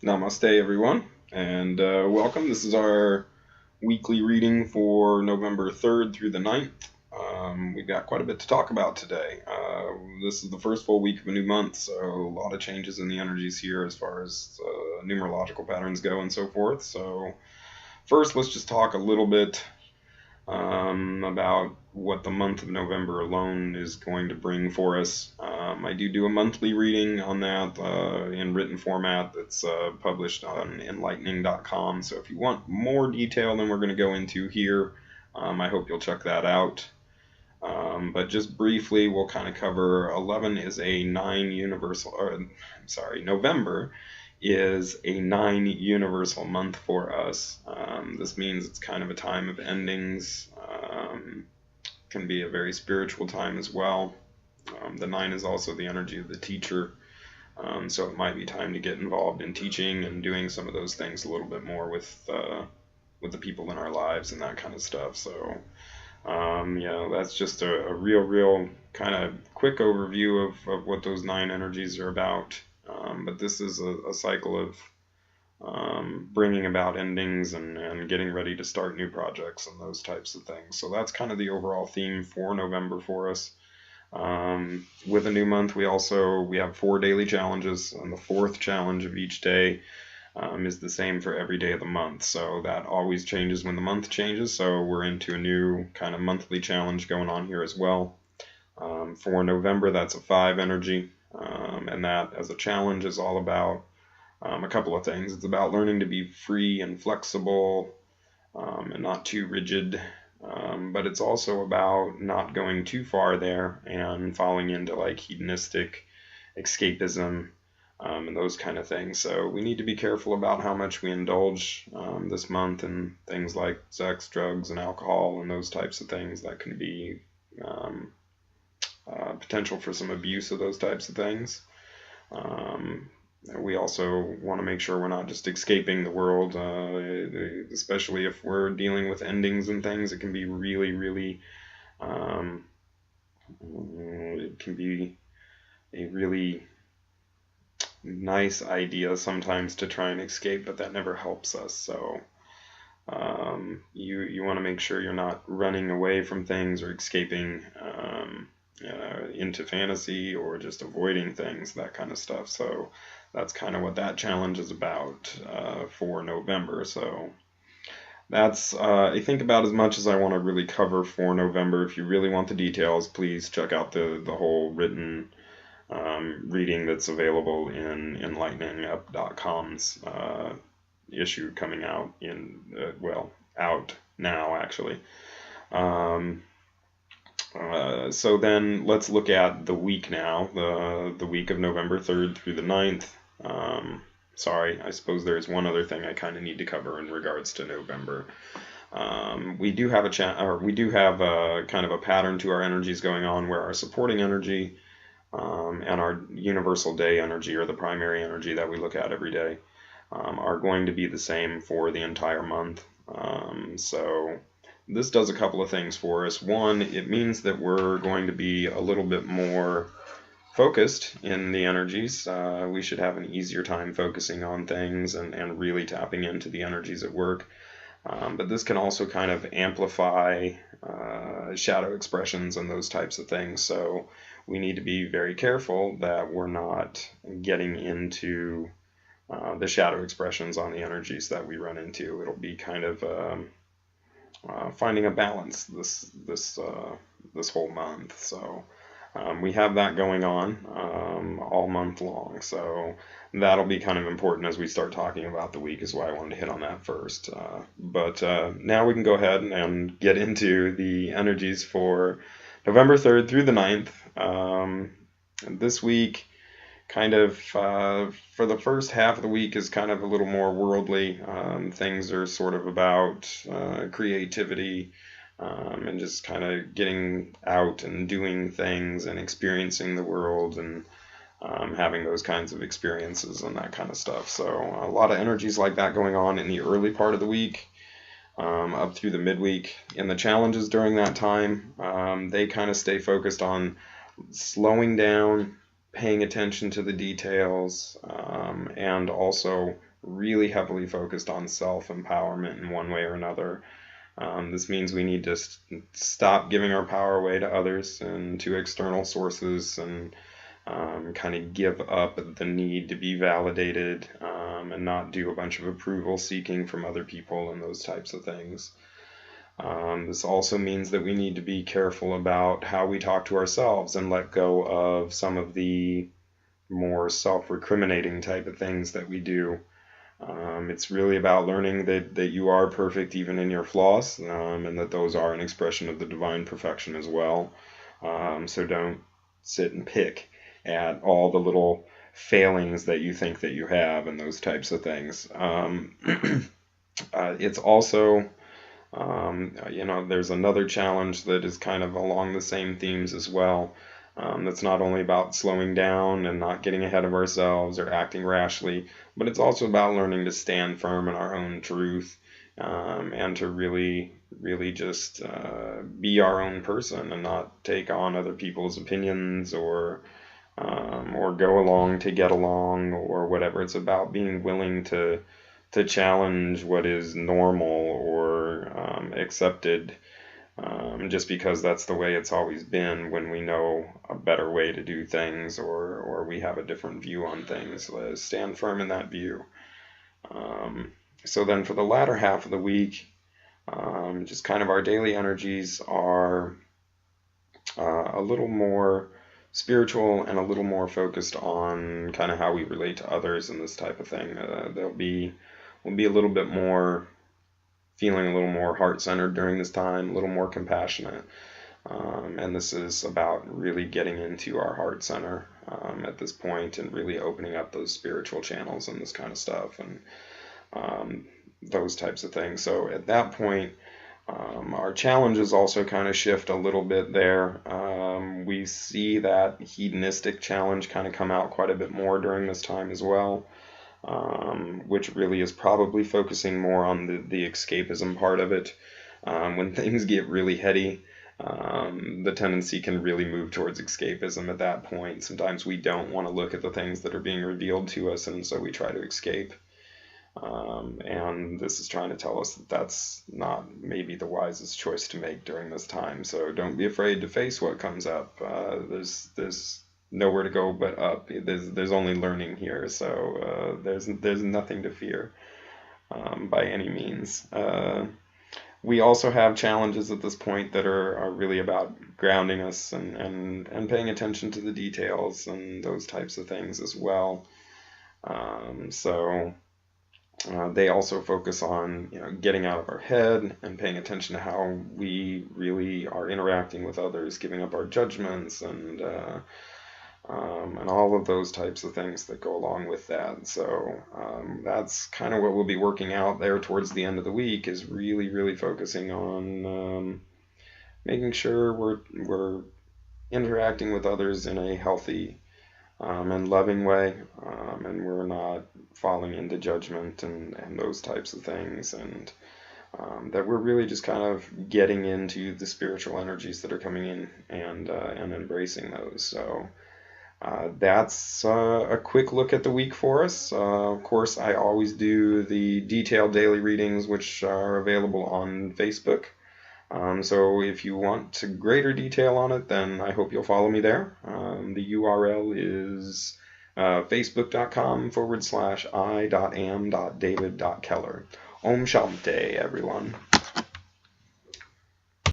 Namaste, everyone, and welcome. This is our weekly reading for November 3rd through the 9th. We've got quite a bit to talk about today. This is the first full week of a new month, so a lot of changes in the energies here as far as numerological patterns go and so forth. So, first, let's just talk a little bit about what the month of November alone is going to bring for us. I do a monthly reading on that in written format that's published on enlightening.com. So if you want more detail than we're going to go into here, I hope you'll check that out. But just briefly, we'll kind of cover 11 is a 9 universal, November is a 9 universal month for us. This means it's kind of a time of endings, can be a very spiritual time as well. The 9 is also the energy of the teacher, so it might be time to get involved in teaching and doing some of those things a little bit more with the people in our lives and that kind of stuff. So that's just a real kind of quick overview of what those 9 energies are about. But this is a cycle of bringing about endings and getting ready to start new projects and those types of things. So that's kind of the overall theme for November for us. With a new month, we have 4 daily challenges, and the 4th challenge of each day is the same for every day of the month. So that always changes when the month changes. So we're into a new kind of monthly challenge going on here as well. For November, that's a 5 energy. And that as a challenge is all about a couple of things. It's about learning to be free and flexible and not too rigid. But it's also about not going too far there and falling into like hedonistic escapism and those kind of things. So we need to be careful about how much we indulge this month in things like sex, drugs, and alcohol and those types of things that can be potential for some abuse of those types of things. We also want to make sure we're not just escaping the world, especially if we're dealing with endings and things. It can be really, it can be a really nice idea sometimes to try and escape, but that never helps us. So you want to make sure you're not running away from things or escaping into fantasy or just avoiding things, that kind of stuff. So that's kind of what that challenge is about for November. So that's, I think, about as much as I want to really cover for November. If you really want the details, please check out the whole written reading that's available in enlighteningup.com's issue coming out out now, actually. So then let's look at the week now, the week of November 3rd through the 9th. Sorry, I suppose there's one other thing I kind of need to cover in regards to November. We do have kind of a pattern to our energies going on where our supporting energy and our universal day energy, or the primary energy that we look at every day, are going to be the same for the entire month. So this does a couple of things for us. One, it means that we're going to be a little bit more focused in the energies. We should have an easier time focusing on things and really tapping into the energies at work. But this can also kind of amplify shadow expressions and those types of things. So we need to be very careful that we're not getting into the shadow expressions on the energies that we run into. It'll be kind of finding a balance this whole month. So we have that going on all month long. So that'll be kind of important as we start talking about the week, is why I wanted to hit on that first. But now we can go ahead and get into the energies for November 3rd through the 9th. This week, kind of for the first half of the week, is kind of a little more worldly. Things are sort of about creativity and just kind of getting out and doing things and experiencing the world and having those kinds of experiences and that kind of stuff. So a lot of energies like that going on in the early part of the week, up through the midweek. And the challenges during that time, they kind of stay focused on slowing down, paying attention to the details, and also really heavily focused on self-empowerment in one way or another. This means we need to stop giving our power away to others and to external sources, and kind of give up the need to be validated, and not do a bunch of approval seeking from other people and those types of things. This also means that we need to be careful about how we talk to ourselves and let go of some of the more self-recriminating type of things that we do. It's really about learning that you are perfect even in your flaws, and that those are an expression of the divine perfection as well. So don't sit and pick at all the little failings that you think that you have and those types of things. It's also, there's another challenge that is kind of along the same themes as well. That's not only about slowing down and not getting ahead of ourselves or acting rashly, but it's also about learning to stand firm in our own truth, and to really, really just be our own person and not take on other people's opinions, or go along to get along, or whatever. It's about being willing to challenge what is normal or accepted, just because that's the way it's always been, when we know a better way to do things, or we have a different view on things. Let's stand firm in that view. So then for the latter half of the week, just kind of our daily energies are a little more spiritual and a little more focused on kind of how we relate to others and this type of thing. We'll be a little bit more, feeling a little more heart-centered during this time, a little more compassionate. And this is about really getting into our heart center at this point, and really opening up those spiritual channels and this kind of stuff, and those types of things. So at that point, our challenges also kind of shift a little bit there. We see that hedonistic challenge kind of come out quite a bit more during this time as well, which really is probably focusing more on the escapism part of it. When things get really heady, the tendency can really move towards escapism at that point. Sometimes we don't want to look at the things that are being revealed to us, and so we try to escape. And this is trying to tell us that that's not maybe the wisest choice to make during this time. So don't be afraid to face what comes up. There's nowhere to go but up. There's only learning here, so there's nothing to fear by any means. We also have challenges at this point that are really about grounding us and paying attention to the details and those types of things as well. They also focus on getting out of our head and paying attention to how we really are interacting with others, giving up our judgments, and all of those types of things that go along with that. So that's kind of what we'll be working out there towards the end of the week, is really, really focusing on making sure we're interacting with others in a healthy and loving way, and we're not falling into judgment and those types of things, and that we're really just kind of getting into the spiritual energies that are coming in and embracing those. So that's a quick look at the week for us. Of course, I always do the detailed daily readings, which are available on Facebook. So if you want greater detail on it, then I hope you'll follow me there. The URL is facebook.com/i.am.david.keller. Om Shanti, everyone.